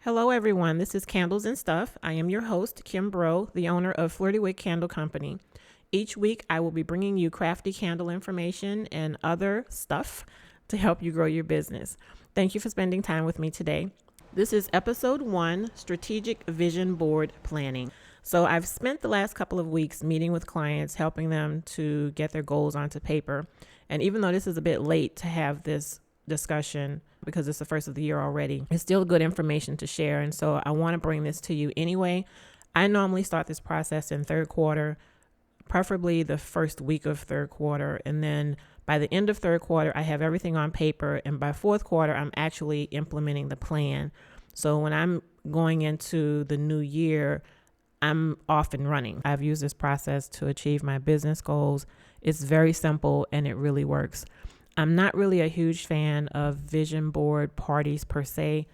Hello, everyone. This is Candles and Stuff. I am your host, Kim Braud, the owner of Flirty Wick Candle Company. Each week, I will be bringing you crafty candle information and other stuff to help you grow your business. Thank you for spending time with me today. This is episode 1, Strategic Vision Board Planning. So I've spent the last couple of weeks meeting with clients, helping them to get their goals onto paper. And even though this is a bit late to have this discussion because it's the first of the year already, it's still good information to share. And so I want to bring this to you anyway. I normally start this process in third quarter, preferably the first week of third quarter. And then by the end of third quarter, I have everything on paper. And by fourth quarter, I'm actually implementing the plan. So when I'm going into the new year, I'm off and running. I've used this process to achieve my business goals. It's very simple and it really works. I'm not really a huge fan of vision board parties per se.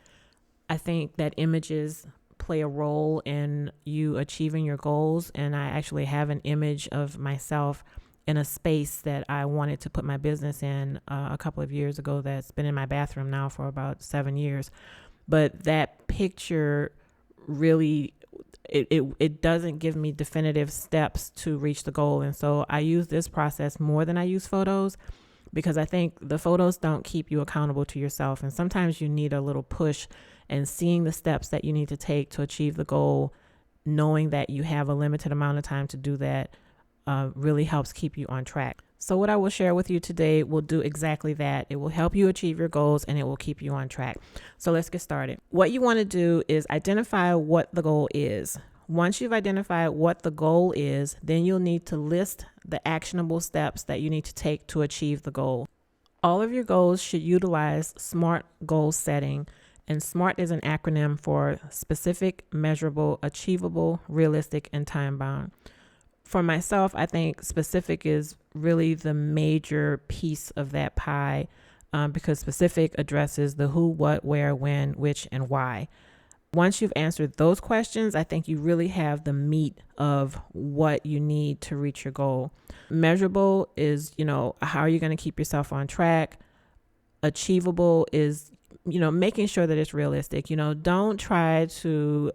I think that images play a role in you achieving your goals. And I actually have an image of myself in a space that I wanted to put my business in a couple of years ago that's been in my bathroom now for about 7 years. But that picture really, it doesn't give me definitive steps to reach the goal. And so I use this process more than I use photos, because I think the photos don't keep you accountable to yourself. And sometimes you need a little push, and seeing the steps that you need to take to achieve the goal, knowing that you have a limited amount of time to do that, really helps keep you on track. So what I will share with you today will do exactly that. It will help you achieve your goals and it will keep you on track. So let's get started. What you want to do is identify what the goal is. Once you've identified what the goal is, then you'll need to list the actionable steps that you need to take to achieve the goal. All of your goals should utilize SMART goal setting, and SMART is an acronym for specific, measurable, achievable, realistic, and time-bound. For myself, I think specific is really the major piece of that pie, because specific addresses the who, what, where, when, which, and why. Once you've answered those questions, I think you really have the meat of what you need to reach your goal. Measurable is, how are you going to keep yourself on track? Achievable is, making sure that it's realistic. Don't try to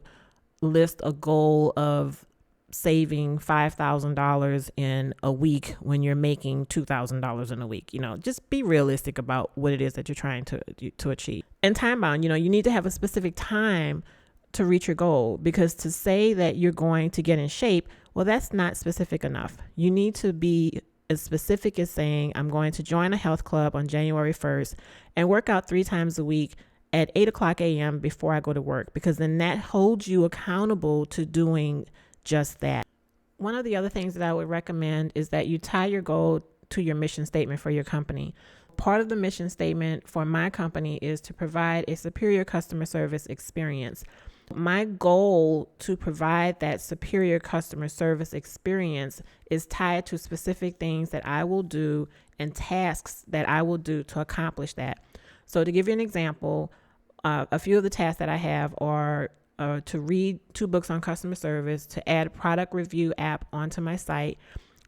list a goal of saving $5,000 in a week when you're making $2,000 in a week. Just be realistic about what it is that you're trying to achieve. And time bound, you need to have a specific time to reach your goal, because to say that you're going to get in shape, well, that's not specific enough. You need to be as specific as saying, I'm going to join a health club on January 1st and work out 3 times a week at 8:00 a.m. before I go to work, because then that holds you accountable to doing just that. One of the other things that I would recommend is that you tie your goal to your mission statement for your company. Part of the mission statement for my company is to provide a superior customer service experience. My goal to provide that superior customer service experience is tied to specific things that I will do and tasks that I will do to accomplish that. So to give you an example, a few of the tasks that I have are to read 2 books on customer service, to add a product review app onto my site,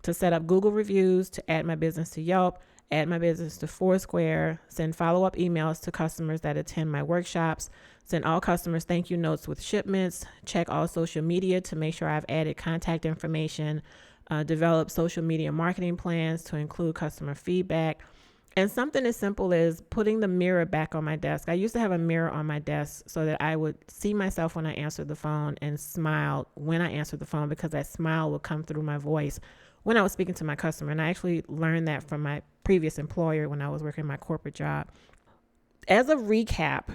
to set up Google reviews, to add my business to Yelp, add my business to Foursquare, send follow-up emails to customers that attend my workshops, send all customers thank you notes with shipments, check all social media to make sure I've added contact information, develop social media marketing plans to include customer feedback, and something as simple as putting the mirror back on my desk. I used to have a mirror on my desk so that I would see myself when I answered the phone and smile when I answered the phone, because that smile would come through my voice when I was speaking to my customer. And I actually learned that from my previous employer when I was working my corporate job. As a recap,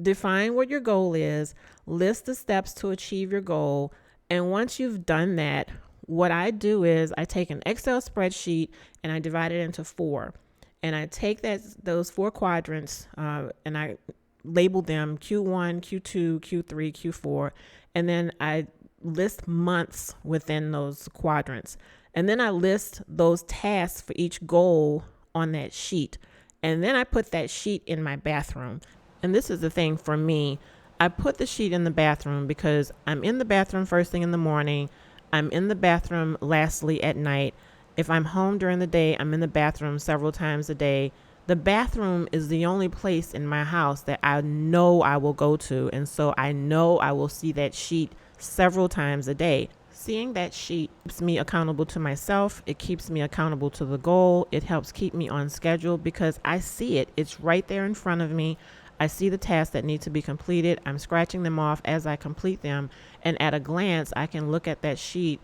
define what your goal is, list the steps to achieve your goal. And once you've done that, what I do is I take an Excel spreadsheet and I divide it into 4. And I take those 4 quadrants and I label them Q1, Q2, Q3, Q4. And then I list months within those quadrants. And then I list those tasks for each goal on that sheet. And then I put that sheet in my bathroom. And this is the thing for me. I put the sheet in the bathroom because I'm in the bathroom first thing in the morning. I'm in the bathroom lastly at night. If I'm home during the day, I'm in the bathroom several times a day. The bathroom is the only place in my house that I know I will go to. And so I know I will see that sheet several times a day. Seeing that sheet keeps me accountable to myself. It keeps me accountable to the goal. It helps keep me on schedule because I see it. It's right there in front of me. I see the tasks that need to be completed. I'm scratching them off as I complete them. And at a glance, I can look at that sheet,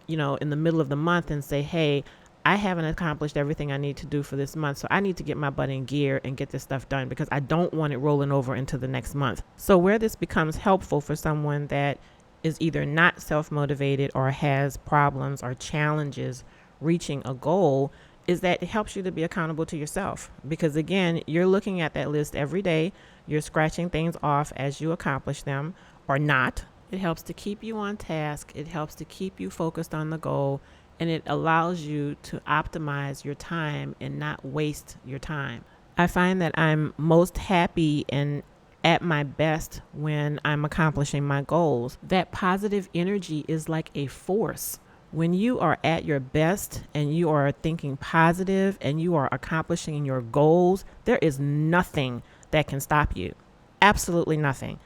in the middle of the month and say, hey, I haven't accomplished everything I need to do for this month. So I need to get my butt in gear and get this stuff done because I don't want it rolling over into the next month. So where this becomes helpful for someone that is either not self-motivated or has problems or challenges reaching a goal is that it helps you to be accountable to yourself. Because again, you're looking at that list every day. You're scratching things off as you accomplish them or not. It helps to keep you on task. It helps to keep you focused on the goal. And it allows you to optimize your time and not waste your time. I find that I'm most happy and at my best when I'm accomplishing my goals. That positive energy is like a force. When you are at your best and you are thinking positive and you are accomplishing your goals, there is nothing that can stop you. Absolutely nothing.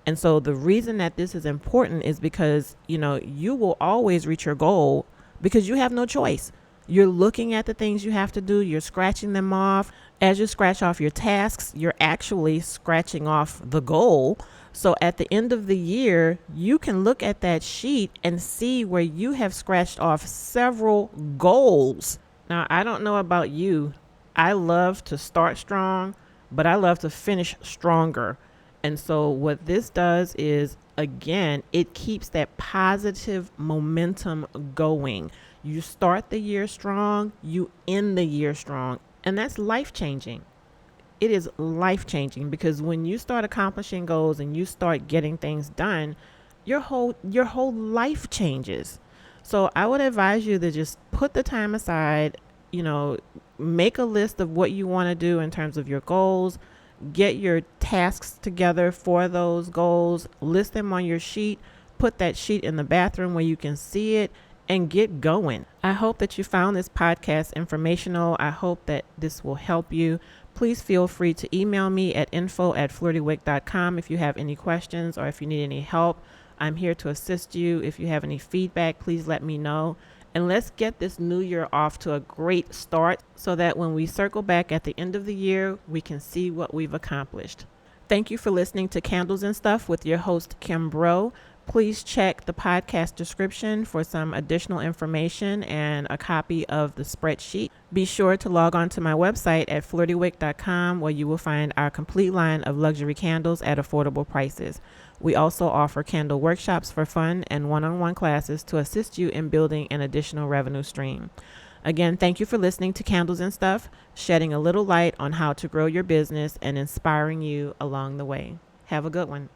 And so the reason that this is important is because, you will always reach your goal because you have no choice. You're looking at the things you have to do. You're scratching them off. As you scratch off your tasks, you're actually scratching off the goal. So at the end of the year, you can look at that sheet and see where you have scratched off several goals. Now, I don't know about you. I love to start strong, but I love to finish stronger. And so what this does is, again, it keeps that positive momentum going. You start the year strong, you end the year strong, and that's life-changing. It is life-changing because when you start accomplishing goals and you start getting things done, your whole life changes. So I would advise you to just put the time aside, make a list of what you want to do in terms of your goals, get your tasks together for those goals, list them on your sheet, put that sheet in the bathroom where you can see it, and get going. I hope that you found this podcast informational. I hope that this will help you. Please feel free to email me at info@flirtywick.com if you have any questions or if you need any help. I'm here to assist you. If you have any feedback, please let me know. And let's get this new year off to a great start so that when we circle back at the end of the year, we can see what we've accomplished. Thank you for listening to Candles and Stuff with your host, Kim Braud. Please check the podcast description for some additional information and a copy of the spreadsheet. Be sure to log on to my website at flirtywick.com where you will find our complete line of luxury candles at affordable prices. We also offer candle workshops for fun and one-on-one classes to assist you in building an additional revenue stream. Again, thank you for listening to Candles and Stuff, shedding a little light on how to grow your business and inspiring you along the way. Have a good one.